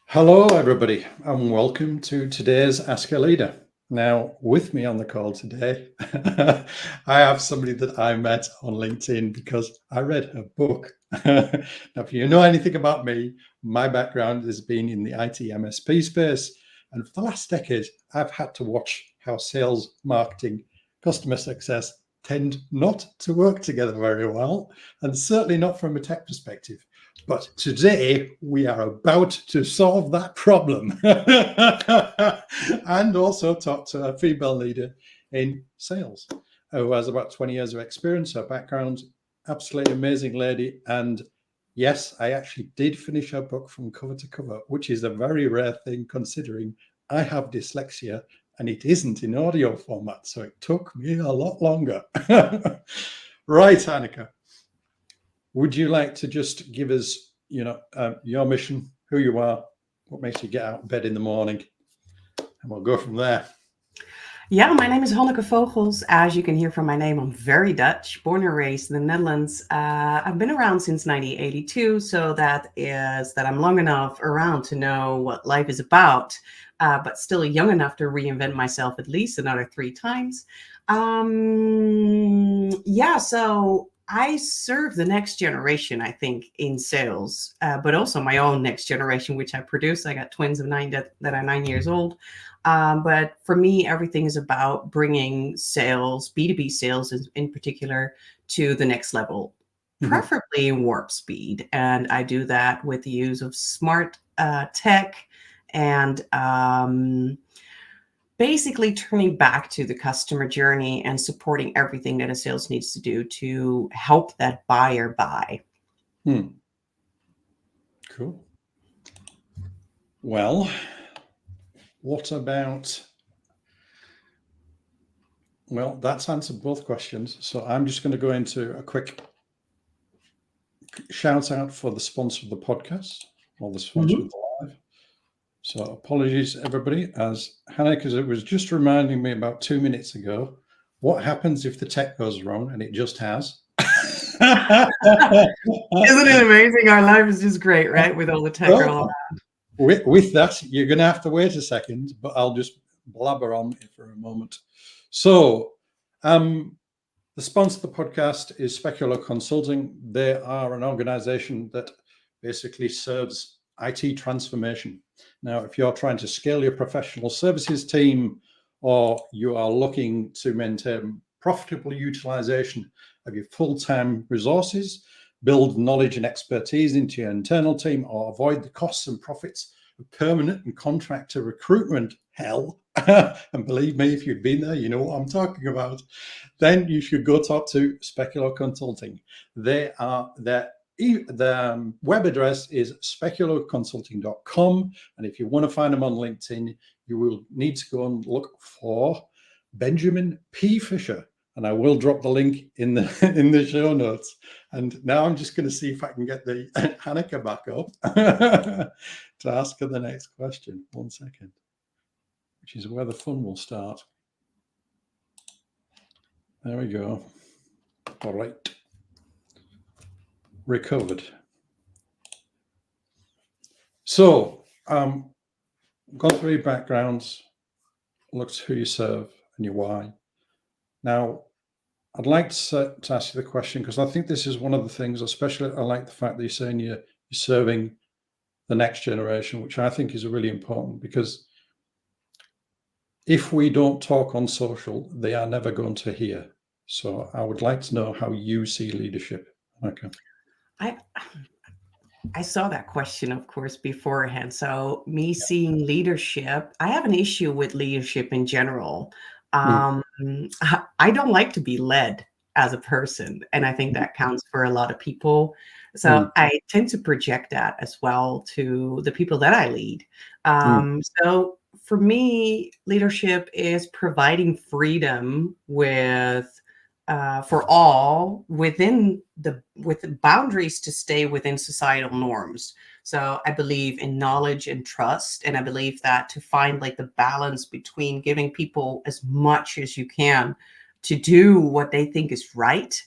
Hello, everybody, and welcome to today's Ask a Leader. Now, with me on the call today, I have somebody that I met on LinkedIn because I read her book. Now, if you know anything about me, my background has been in the IT MSP space. And for the last decade, I've had to watch how sales, marketing, customer success tend not to work together very well, and certainly not from a tech perspective. But today we are about to solve that problem and also talk to a female leader in sales who has about 20 years of experience. Her background, absolutely amazing lady. And yes, I actually did finish her book from cover to cover, which is a very rare thing considering I have dyslexia and it isn't in audio format. So it took me a lot longer. Right, Hanneke. Would you like to just give us, your mission, who you are, what makes you get out of bed in the morning, and we'll go from there. Yeah, my name is Hanneke Vogels. As you can hear from my name, I'm very Dutch, born and raised in the Netherlands. I've been around since 1982, so that is that I'm long enough around to know what life is about, but still young enough to reinvent myself at least another 3 times. Yeah, so I serve the next generation, I think, in sales, but also my own next generation, which I produce. I got twins of 9 that are 9 years old. But for me, everything is about bringing sales, B2B sales in particular, to the next level, Mhm. preferably in warp speed. And I do that with the use of smart tech and basically turning back to the customer journey and supporting everything that a sales needs to do to help that buyer buy. Cool. Well, what about, well, that's answered both questions. So I'm just going to go into a quick shout out for the sponsor of the podcast or the sponsor Mhm. of the live. So apologies, everybody, as Hanneke was just reminding me about 2 minutes ago, what happens if the tech goes wrong, and it just has. Isn't it amazing? Our life is just great, right? With all the tech all Well, around. with that, you're going to have to wait a second, but I'll just blabber on for a moment. So, the sponsor of the podcast is Specular Consulting. They are an organization that basically serves IT transformation. Now, if you're trying to scale your professional services team, or you are looking to maintain profitable utilization of your full-time resources, build knowledge and expertise into your internal team, or avoid the costs and profits of permanent and contractor recruitment hell, and believe me, if you've been there, you know what I'm talking about, then you should go talk to Specular Consulting. The web address is specularconsulting.com. And if you want to find them on LinkedIn, you will need to go and look for Benjamin P. Fisher. And I will drop the link in the show notes. And now I'm just going to see if I can get the Hanneke back up to ask her the next question. 1 second, which is where the fun will start. There we go. All right. Recovered. So, gone through your backgrounds, looked who you serve and your why. Now, I'd like to ask you the question, because I think this is one of the things, especially I like the fact that you're saying you're serving the next generation, which I think is really important, because if we don't talk on social, they are never going to hear. So I would like to know how you see leadership. Okay. I I saw that question, of course, beforehand. So, me seeing leadership, I have an issue with leadership in general. Mm, Um, I don't like to be led as a person, and I think that counts for a lot of people. So, mm, I tend to project that as well to the people that I lead. mm, So, for me, leadership is providing freedom with for all with the boundaries to stay within societal norms. So I believe in knowledge and trust, and I believe that to find like the balance between giving people as much as you can to do what they think is right,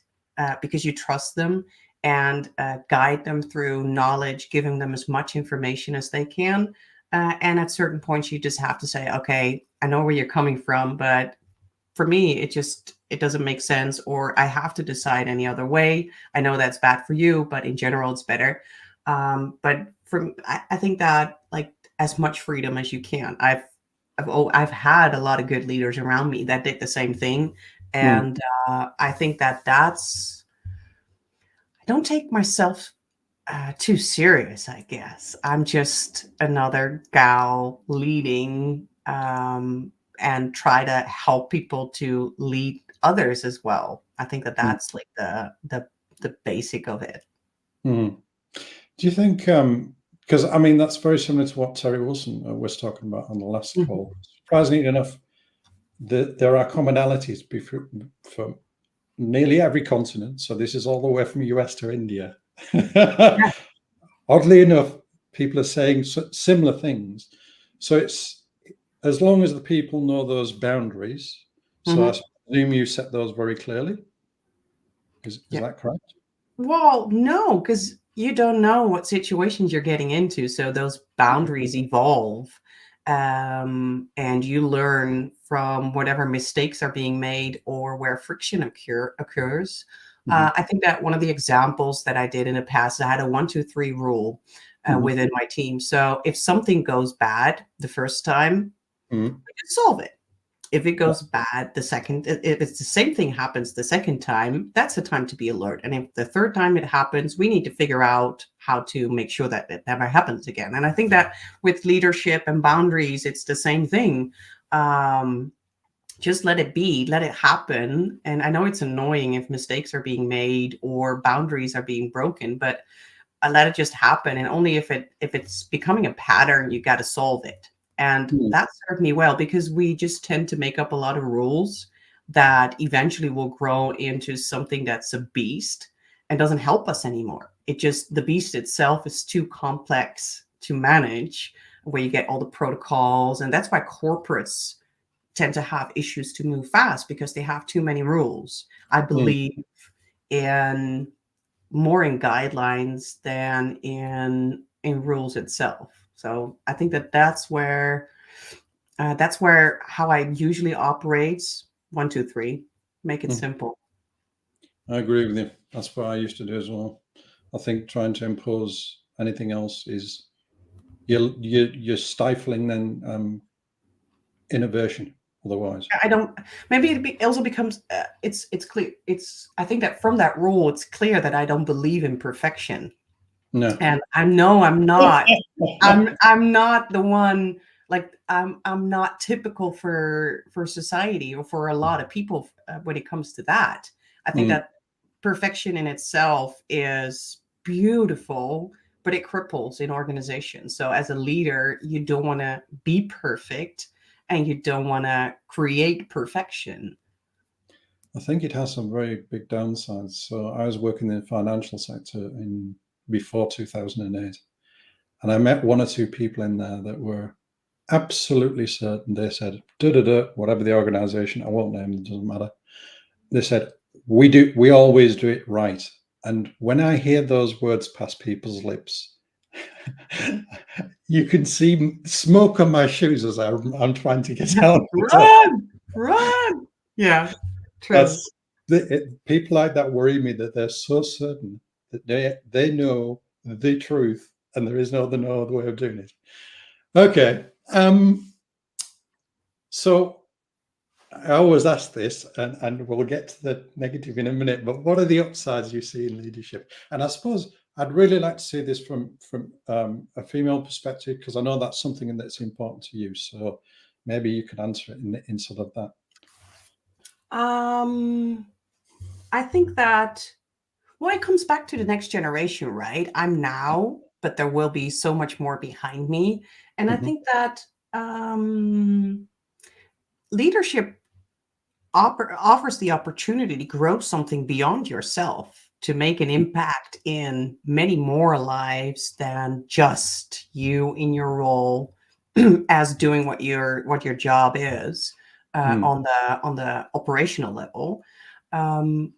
because you trust them, and guide them through knowledge, giving them as much information as they can. And at certain points, you just have to say, okay, I know where you're coming from, but for me, it doesn't make sense, or I have to decide any other way. I know that's bad for you, but in general, it's better. But I think that like as much freedom as you can. I've had a lot of good leaders around me that did the same thing, Mm. and I think that that's I don't take myself too serious, I guess. I'm just another gal leading and try to help people to lead others as well. I think that Mm. that's like the basic of it. Mm. Do you think, because I mean, that's very similar to what Terry Wilson was talking about on the last Mhm. call. Surprisingly enough, there are commonalities for nearly every continent. So this is all the way from US to India. Yeah. Oddly enough, people are saying similar things. So it's as long as the people know those boundaries. So I Mhm. presume you set those very clearly. Is Yeah. that correct? Well, no, because you don't know what situations you're getting into. So those boundaries evolve, and you learn from whatever mistakes are being made or where friction occurs. Hmm. I think that one of the examples that I did in the past, I had a 1, 2, 3 rule Hmm. within my team. So if something goes bad the first time, Hmm. we can solve it. If it Yeah. goes bad the second, if it's the same thing happens the second time, that's the time to be alert. And if the third time it happens, we need to figure out how to make sure that it never happens again. And I think that with leadership and boundaries, it's the same thing. Um, just let it be, let it happen. And I know it's annoying if mistakes are being made or boundaries are being broken, but I let it just happen. And only if it's becoming a pattern, you got to solve it. And Hmm. that served me well because we just tend to make up a lot of rules that eventually will grow into something that's a beast and doesn't help us anymore. It just the beast itself is too complex to manage, where you get all the protocols. And that's why corporates tend to have issues to move fast because they have too many rules. I Hmm. believe in more in guidelines than in rules itself. So I think that that's where how I usually operates. 1, 2, 3, make it Hmm. simple. I agree with you. That's what I used to do as well. I think trying to impose anything else is you're stifling then innovation otherwise. I don't. Maybe it also becomes. It's clear. It's. I think that from that rule, it's clear that I don't believe in perfection, No. and I know I'm not. I'm not the one. Like I'm not typical for society or for a lot of people when it comes to that. I think Mm. that perfection in itself is beautiful, but it cripples in organizations. So as a leader, you don't want to be perfect and you don't want to create perfection. I think it has some very big downsides. So I was working in the financial sector in before 2008, and I met one or two people in there that were absolutely certain. They said, "Da da da," whatever the organization, I won't name them, doesn't matter. They said, we always do it right." And when I hear those words pass people's lips, you can see smoke on my shoes as I'm trying to get out the door. Run, run. Yeah, true. That's people like that worry me, that they're so certain that they know the truth and there is no other way of doing it. Okay. So I always ask this, and we'll get to the negative in a minute, but what are the upsides you see in leadership? And I suppose I'd really like to see this from a female perspective, because I know that's something that's important to you. So maybe you could answer it in sort of that. Um, I think that well, it comes back to the next generation, right? I'm now, but there will be so much more behind me. And I Mhm. think that leadership offers the opportunity to grow something beyond yourself, to make an impact in many more lives than just you in your role as doing what your job is Mm. on the operational level.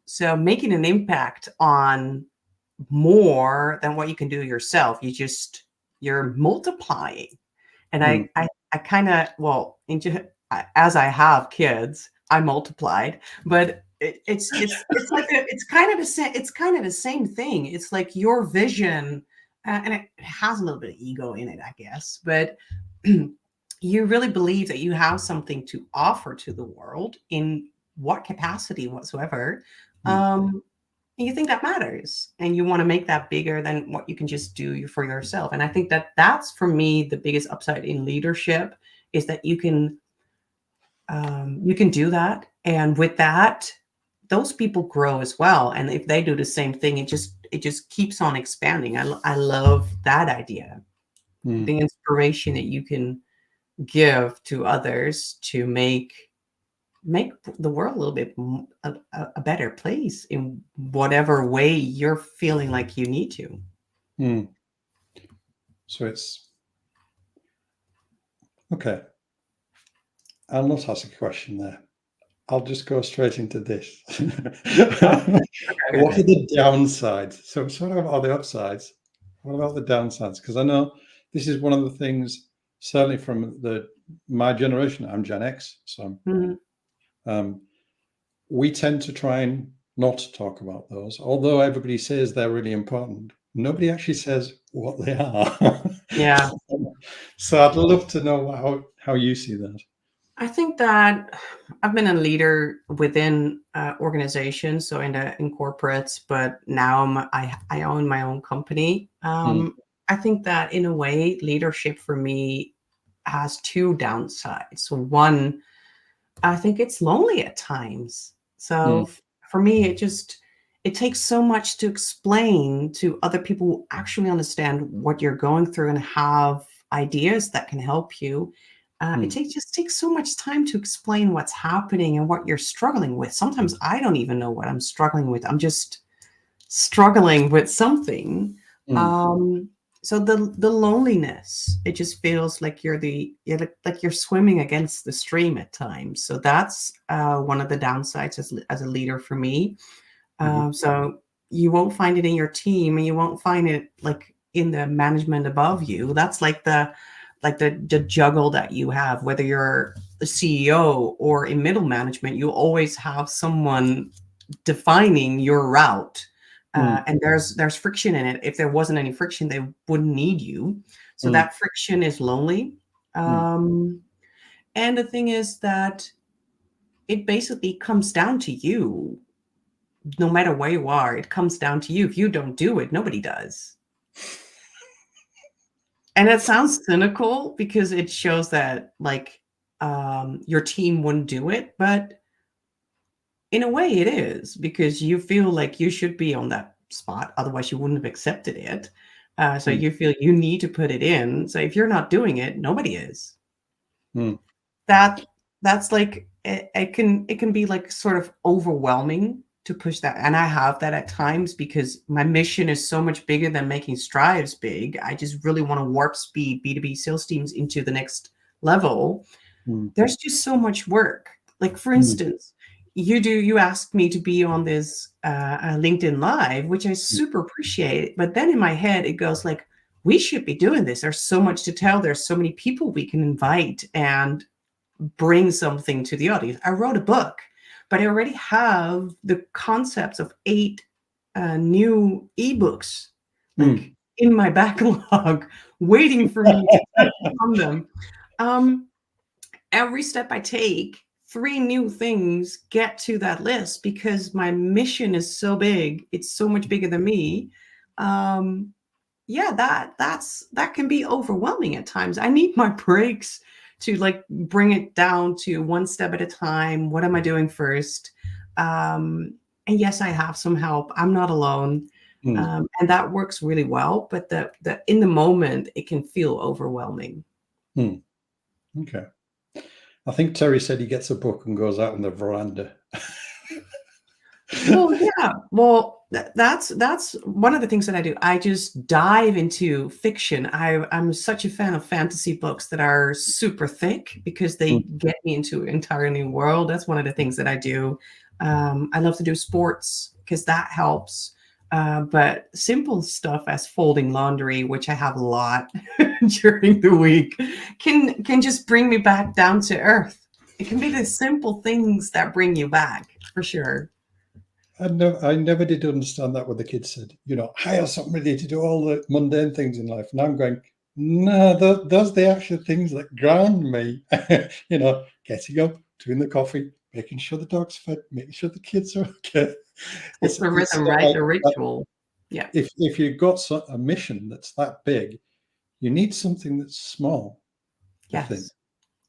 So making an impact on more than what you can do yourself. You're multiplying. And I kind of, well, as I have kids, I multiplied, but it's like it's kind of the same thing. It's like your vision, and it has a little bit of ego in it, I guess, but you really believe that you have something to offer to the world in what capacity whatsoever. And you think that matters, and you want to make that bigger than what you can just do for yourself. And I think that that's, for me, the biggest upside in leadership, is that you can do that, and with that, those people grow as well. And if they do the same thing, it just keeps on expanding. I love that idea, the inspiration that you can give to others to make the world a little bit a better place in whatever way you're feeling like you need to. So it's okay. I'll not ask a question there. I'll just go straight into this. What are the downsides? So what about the upsides? What about the downsides? Because I know this is one of the things, certainly from my generation. I'm Gen X, so we tend to try and not talk about those, although everybody says they're really important. Nobody actually says what they are. Yeah. So I'd love to know how you see that. I think that I've been a leader within organizations, so in corporates, but now I own my own company. I think that in a way, leadership for me has two downsides. So one, I think it's lonely at times. So for me, it takes so much to explain to other people who actually understand what you're going through and have ideas that can help you. It just takes so much time to explain what's happening and what you're struggling with. Sometimes I don't even know what I'm struggling with. I'm just struggling with something. So the loneliness, it just feels like you're swimming against the stream at times. So that's one of the downsides as a leader for me. So you won't find it in your team, and you won't find it like in the management above you. That's like the juggle that you have, whether you're the CEO or in middle management, you always have someone defining your route. And there's friction in it. If there wasn't any friction, they wouldn't need you. So that friction is lonely. And the thing is that it basically comes down to you. No matter where you are, it comes down to you. If you don't do it, nobody does. And it sounds cynical because it shows that your team wouldn't do it, but in a way it is, because you feel like you should be on that spot. Otherwise you wouldn't have accepted it. So you feel you need to put it in. So if you're not doing it, nobody is. That's like, it can be like sort of overwhelming to push that. And I have that at times because my mission is so much bigger than making Strives big. I just really want to warp speed B2B sales teams into the next level. There's just so much work. Like, for instance, you asked me to be on this LinkedIn Live, which I super appreciate. But then in my head, it goes like, we should be doing this. There's so much to tell. There's so many people we can invite and bring something to the audience. I wrote a book, but I already have the concepts of 8 new ebooks in my backlog, waiting for me to touch on them. Every step I take, 3 new things get to that list because my mission is so big. It's so much bigger than me. That can be overwhelming at times. I need my breaks to like bring it down to one step at a time. What am I doing first? And yes, I have some help. I'm not alone. And that works really well. But the in the moment, it can feel overwhelming. Okay. I think Terry said he gets a book and goes out on the veranda. Well, yeah. Well, that's one of the things that I do. I just dive into fiction. I'm such a fan of fantasy books that are super thick because they get me into an entire new world. That's one of the things that I do. I love to do sports because that helps. But simple stuff as folding laundry, which I have a lot during the week, can just bring me back down to earth. It can be the simple things that bring you back, for sure. I never did understand that when the kids said, hire somebody to do all the mundane things in life. And I'm going, no, those are the actual things that ground me. Getting up, doing the coffee, making sure the dog's fed, making sure the kids are okay. It's the rhythm, right? The ritual. Yeah. If you've got a mission that's that big, you need something that's small. I think. Yes.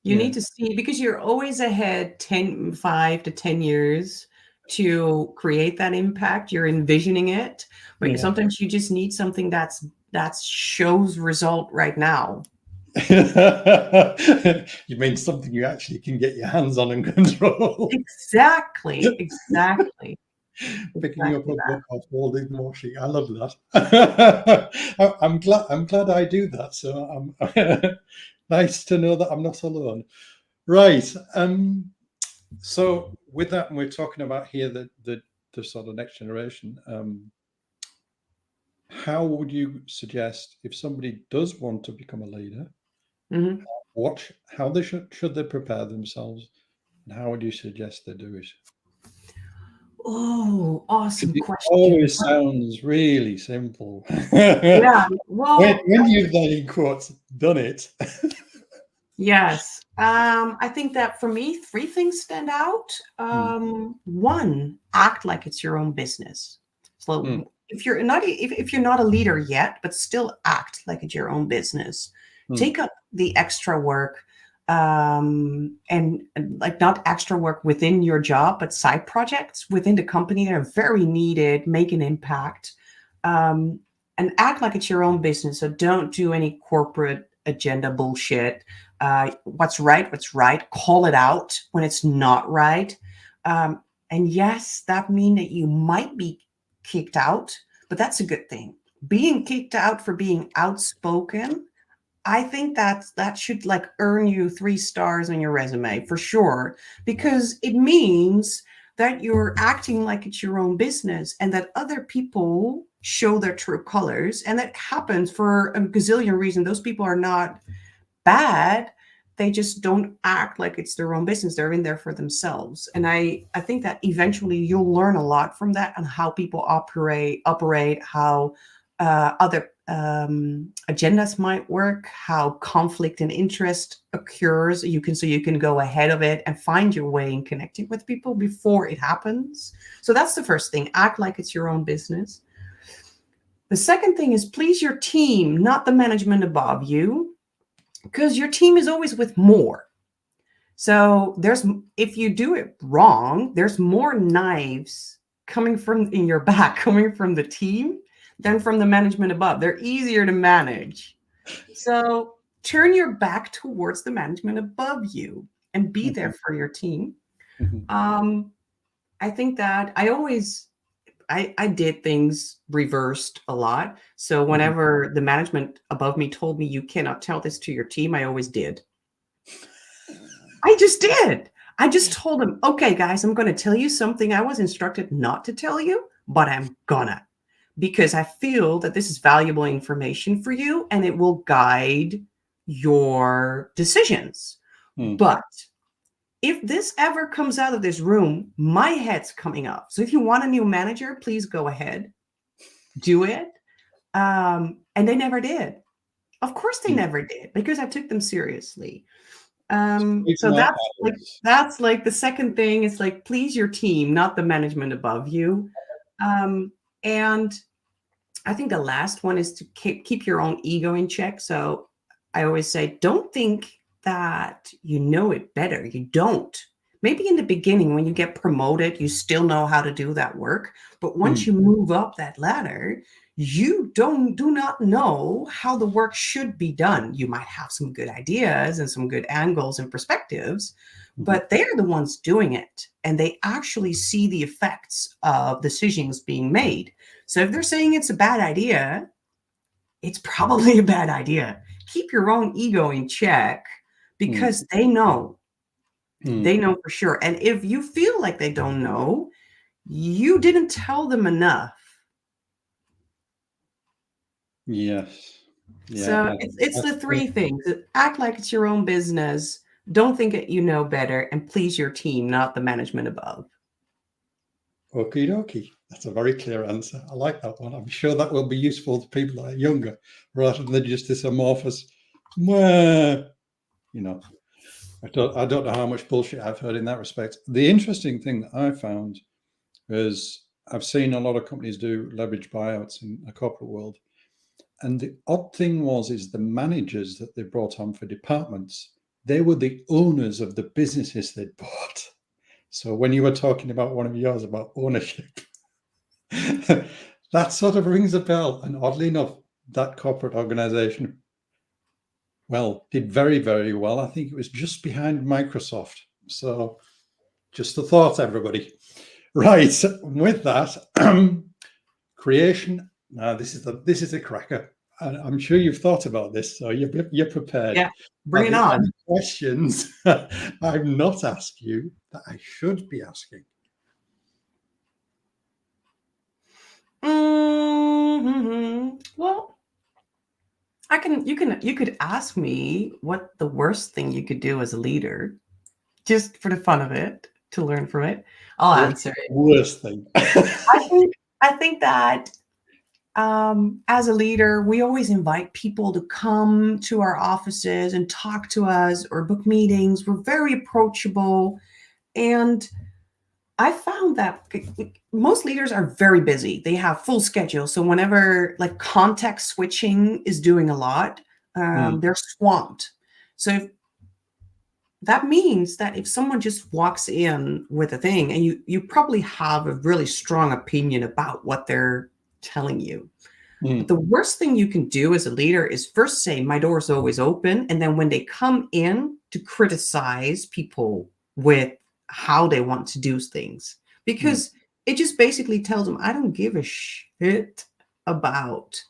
You need to see, because you're always ahead 5 to 10 years to create that impact. You're envisioning it, but sometimes you just need something that shows result right now. You mean something you actually can get your hands on and control? Exactly. Picking up a book off folding washing. I love that. I'm glad I do that. So I'm nice to know that I'm not alone. Right. So with that, we're talking about here the sort of next generation. How would you suggest, if somebody does want to become a leader, how they should they prepare themselves, and how would you suggest they do it? Oh, awesome question. Always sounds really simple. Yeah. Well, when you've then in quotes done it. Yes. I think that for me, 3 things stand out. One, act like it's your own business. So if you're not a leader yet, but still act like it's your own business. Take up the extra work, and like not extra work within your job, but side projects within the company that are very needed, make an impact, and act like it's your own business. So don't do any corporate agenda bullshit. What's right, call it out when it's not right. And yes, that means that you might be kicked out, but that's a good thing. Being kicked out for being outspoken, I think that should like earn you 3 stars on your resume for sure, because it means that you're acting like it's your own business and that other people show their true colors. And that happens for a gazillion reasons. Those people are not bad. They just don't act like it's their own business. They're in there for themselves. And I think that eventually you'll learn a lot from that, and how people operate, how other agendas might work, how conflict and interest occurs. You can go ahead of it and find your way in connecting with people before it happens. So that's the first thing. Act like it's your own business. The second thing is please your team, not the management above you, because your team is always with more. So if you do it wrong, there's more knives coming in your back, coming from the team than from the management above. They're easier to manage. So turn your back towards the management above you and be there for your team. I think that I did things reversed a lot. So whenever the management above me told me you cannot tell this to your team, I always did. I just did. I just told them, okay, guys, I'm going to tell you something I was instructed not to tell you, but I'm gonna, because I feel that this is valuable information for you and it will guide your decisions. But if this ever comes out of this room, my head's coming up. So if you want a new manager, please go ahead, do it. And they never did. Of course they never did, because I took them seriously. So that's like the second thing is like, please your team, not the management above you. And I think the last one is to keep your own ego in check. So I always say, don't think that you know it better. You don't. Maybe in the beginning, when you get promoted, you still know how to do that work. But once you move up that ladder, you do not know how the work should be done. You might have some good ideas and some good angles and perspectives, but they're the ones doing it. And they actually see the effects of decisions being made. So if they're saying it's a bad idea, it's probably a bad idea. Keep your own ego in check, because they know. They know for sure. And if you feel like they don't know, you didn't tell them enough. Yes. Yeah. So it's the That's three things. Act like it's your own business. Don't think that you know better, and please your team, not the management above. okie dokie. That's a very clear answer. I like that one. I'm sure that will be useful to people that are younger rather than just this amorphous, "Mwah," you know. I don't know how much bullshit I've heard in that respect. The interesting thing that I found is I've seen a lot of companies do leverage buyouts in the corporate world. And the odd thing is the managers that they brought on for departments, they were the owners of the businesses they'd bought. So when you were talking about one of yours about ownership, that sort of rings a bell. And oddly enough, that corporate organization, well, did very, very well. I think it was just behind Microsoft. So just a thought, everybody. Right. With that, creation. Now, this is a cracker. I'm sure you've thought about this, so you're prepared. Yeah, bring it Are there on. any questions I've not asked you that I should be asking? Well, you could ask me what the worst thing you could do as a leader, just for the fun of it, to learn from it. I'll answer it. Worst thing. I think that as a leader, we always invite people to come to our offices and talk to us or book meetings. We're very approachable. And I found that most leaders are very busy. They have full schedules. So whenever like context switching is doing a lot, they're swamped. So that means that if someone just walks in with a thing and you probably have a really strong opinion about what they're telling you. But the worst thing you can do as a leader is first say, my door is always open. And then when they come in to criticize people with how they want to do things, because it just basically tells them, I don't give a shit about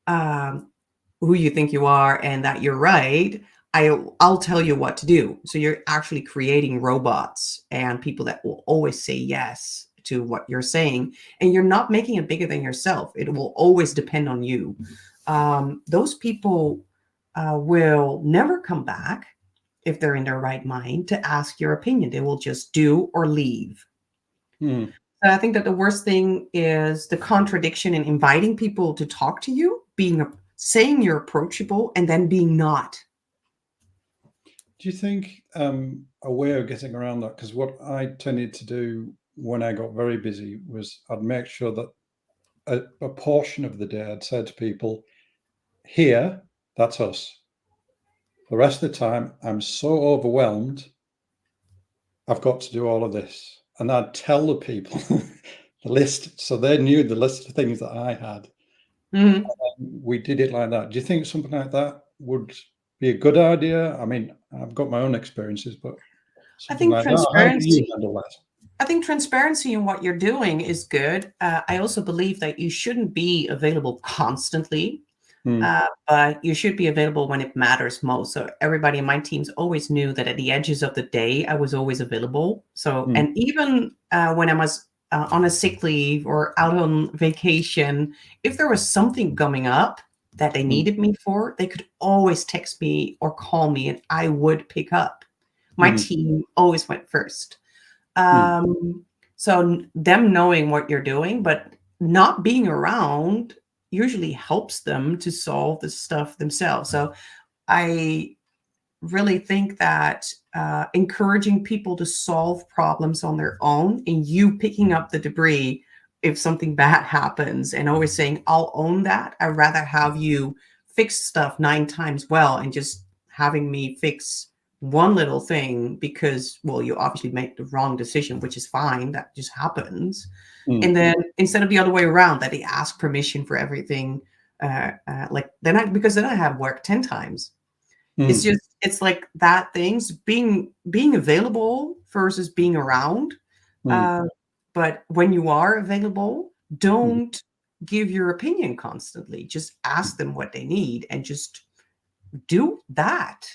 who you think you are and that you're right. I'll tell you what to do. So you're actually creating robots and people that will always say yes to what you're saying, and you're not making it bigger than yourself. It will always depend on you. Those people will never come back if they're in their right mind to ask your opinion. They will just do or leave. So I think that the worst thing is the contradiction in inviting people to talk to you, saying you're approachable and then being not. Do you think a way of getting around that? Because what I tended to do when I got very busy was I'd make sure that a portion of the day I'd say to people, here, that's us. The rest of the time, I'm so overwhelmed, I've got to do all of this. And I'd tell the people the list, so they knew the list of things that I had. We did it like that. Do you think something like that would be a good idea? I mean, I've got my own experiences, but I think like that, how do you handle that? I think transparency in what you're doing is good. I also believe that you shouldn't be available constantly, but you should be available when it matters most. So everybody in my teams always knew that at the edges of the day, I was always available. So, and even when I was on a sick leave or out on vacation, if there was something coming up that they needed me for, they could always text me or call me and I would pick up. My team always went first. So them knowing what you're doing, but not being around usually helps them to solve the stuff themselves. So I really think that encouraging people to solve problems on their own and you picking up the debris if something bad happens and always saying, I'll own that. I'd rather have you fix stuff 9 times well and just having me fix one little thing because, well, you obviously make the wrong decision, which is fine. That just happens. And then instead of the other way around, that they ask permission for everything, because then I have work 10 times. It's like that things being available versus being around. But when you are available, don't give your opinion constantly. Just ask them what they need and just do that.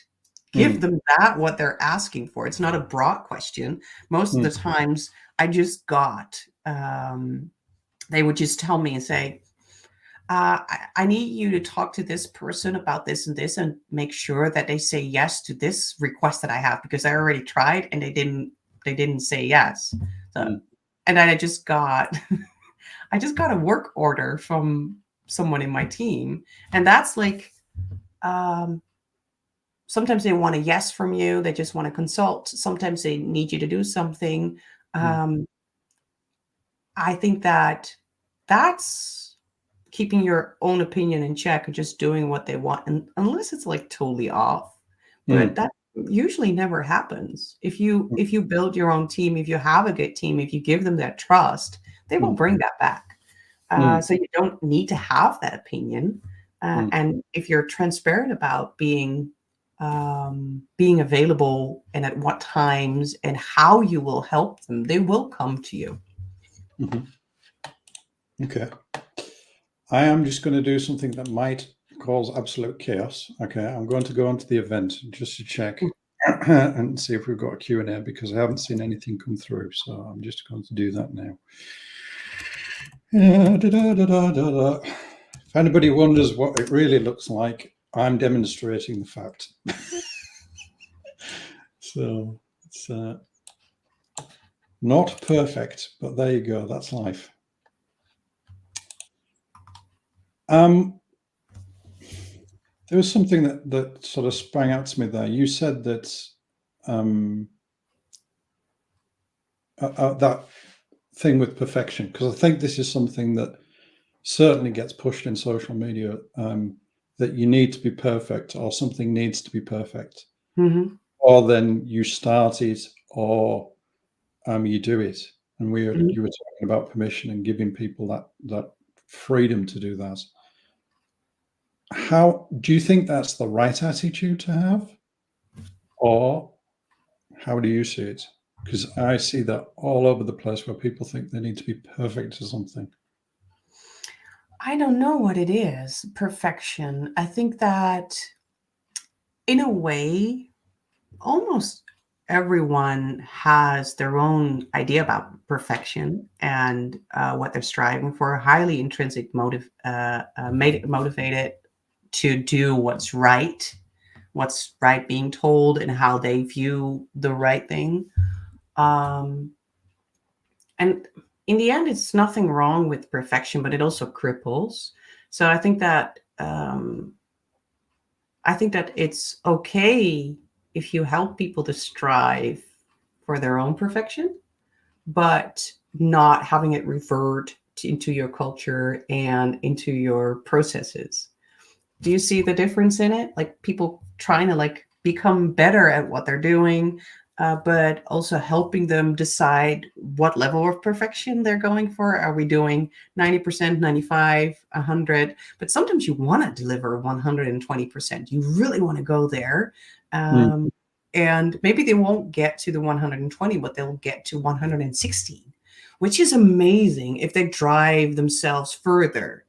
Give them that, what they're asking for. It's not a broad question. Most of the times I just got, they would just tell me and say, I need you to talk to this person about this and this and make sure that they say yes to this request that I have, because I already tried and they didn't say yes. So, and then I just got I just got a work order from someone in my team, and that's like, um, sometimes they want a yes from you. They just want to consult. Sometimes they need you to do something. Um, I think that that's keeping your own opinion in check and just doing what they want, and unless it's like totally off. But that usually never happens. If you build your own team, if you have a good team, if you give them that trust, they will bring that back. So you don't need to have that opinion. And if you're transparent about being available and at what times and how you will help them, they will come to you. Okay. I am just going to do something that might cause absolute chaos. Okay, I'm going to go onto the event just to check and see if we've got a Q&A, because I haven't seen anything come through. So I'm just going to do that now. If anybody wonders what it really looks like, I'm demonstrating the fact. So it's not perfect, but there you go. That's life. There was something that sort of sprang out to me there. You said that that thing with perfection, because I think this is something that certainly gets pushed in social media, that you need to be perfect, or something needs to be perfect, or then you start it, or you do it. And you were talking about permission and giving people that freedom to do that. How do you think that's the right attitude to have, or how do you see it? Because I see that all over the place, where people think they need to be perfect or something. I don't know what it is, perfection. I think that in a way, almost everyone has their own idea about perfection and what they're striving for, highly intrinsic motivated to do what's right being told, and how they view the right thing. And in the end, it's nothing wrong with perfection, but it also cripples. So I think that it's okay if you help people to strive for their own perfection, but not having it revert into your culture and into your processes. Do you see the difference in it? Like people trying to like become better at what they're doing, but also helping them decide what level of perfection they're going for. Are we doing 90%, 95, 100? But sometimes you want to deliver 120%. You really want to go there. And maybe they won't get to the 120, but they'll get to 116, which is amazing if they drive themselves further.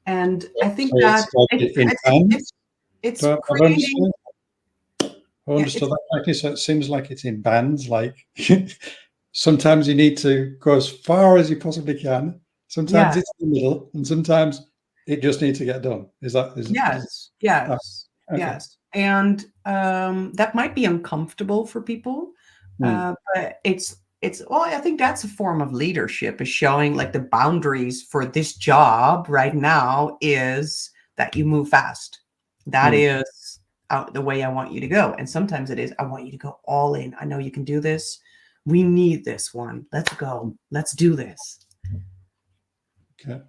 And I think So that it's like in bands. it's I've creating. understood. I Yeah, understood that correctly. So it seems like it's in bands. Like sometimes you need to go as far as you possibly can. Sometimes yeah, it's in the middle, and sometimes it just needs to get done. Is that yes, ah, yes, okay? yes. And that might be uncomfortable for people, but it's well, I think that's a form of leadership, is showing like the boundaries for this job right now is that you move fast. That is the way I want you to go. And sometimes it is, I want you to go all in. I know you can do this. We need this one. Let's go. Let's do this. Okay.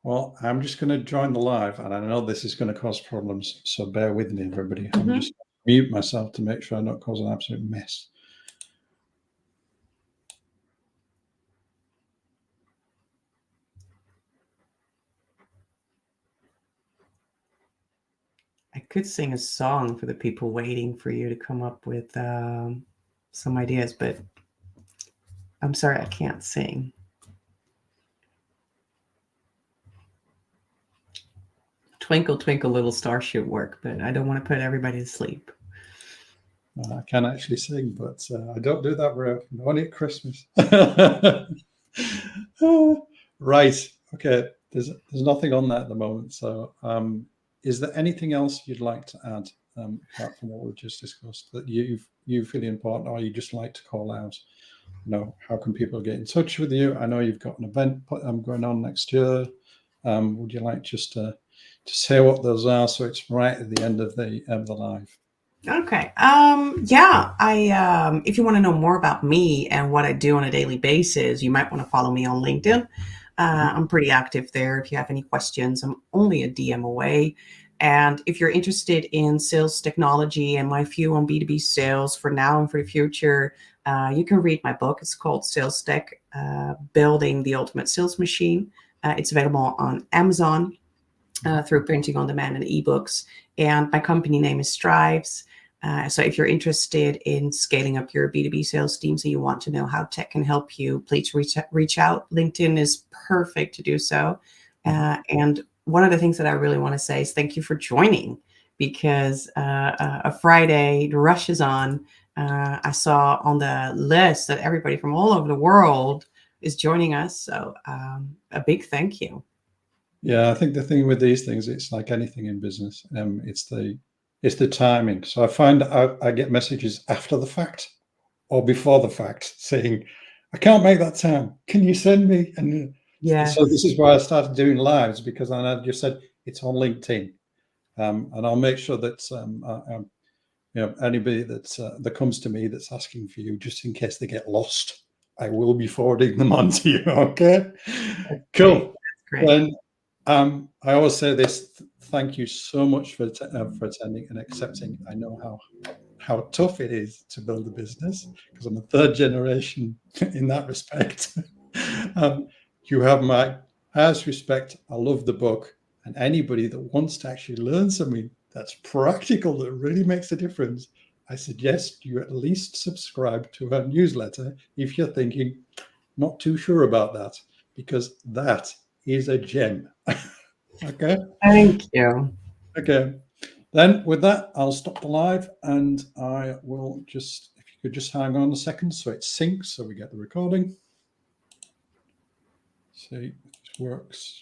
Well, I'm just going to join the live, and I know this is going to cause problems, so bear with me, everybody. I'm just mute myself to make sure I don't cause an absolute mess. I could sing a song for the people waiting for you to come up with some ideas, but I'm sorry, I can't sing. Twinkle, twinkle, little star should work, but I don't want to put everybody to sleep. I can actually sing, but I don't do that very often, only at Christmas. Right. Okay, there's nothing on that at the moment. So, is there anything else you'd like to add apart from what we've just discussed that you feel important, or you just like to call out? How can people get in touch with you? I know you've got an event going on next year. Would you like just to say what those are, so it's right at the end of the live? Okay. Yeah. If you want to know more about me and what I do on a daily basis, you might want to follow me on LinkedIn. I'm pretty active there. If you have any questions, I'm only a DM away. And if you're interested in sales technology and my view on B2B sales for now and for the future, you can read my book. It's called Sales Tech, Building the Ultimate Sales Machine. It's available on Amazon through printing on demand and ebooks. And my company name is Strives. So if you're interested in scaling up your B2B sales teams and you want to know how tech can help you, please reach out. LinkedIn is perfect to do so. And one of the things that I really want to say is thank you for joining, because a Friday, the rush is on. I saw on the list that everybody from all over the world is joining us. So a big thank you. Yeah, I think the thing with these things, it's like anything in business. It's the timing. So I find I get messages after the fact or before the fact saying, I can't make that time. Can you send me? And so this is why I started doing lives, because I just said it's on LinkedIn. And I'll make sure that anybody that comes to me that's asking for you, just in case they get lost, I will be forwarding them on to you. Okay, cool. Great. Then I always say this: thank you so much for attending and accepting. I know how tough it is to build a business, because I'm a third generation in that respect. You have my highest respect. I love the book, and anybody that wants to actually learn something that's practical, that really makes a difference, I suggest you at least subscribe to our newsletter if you're thinking, not too sure about that, because that is a gem. Okay. Thank you. Okay. Then with that, I'll stop the live, and I will just, if you could just hang on a second so it syncs, so we get the recording. See if this works.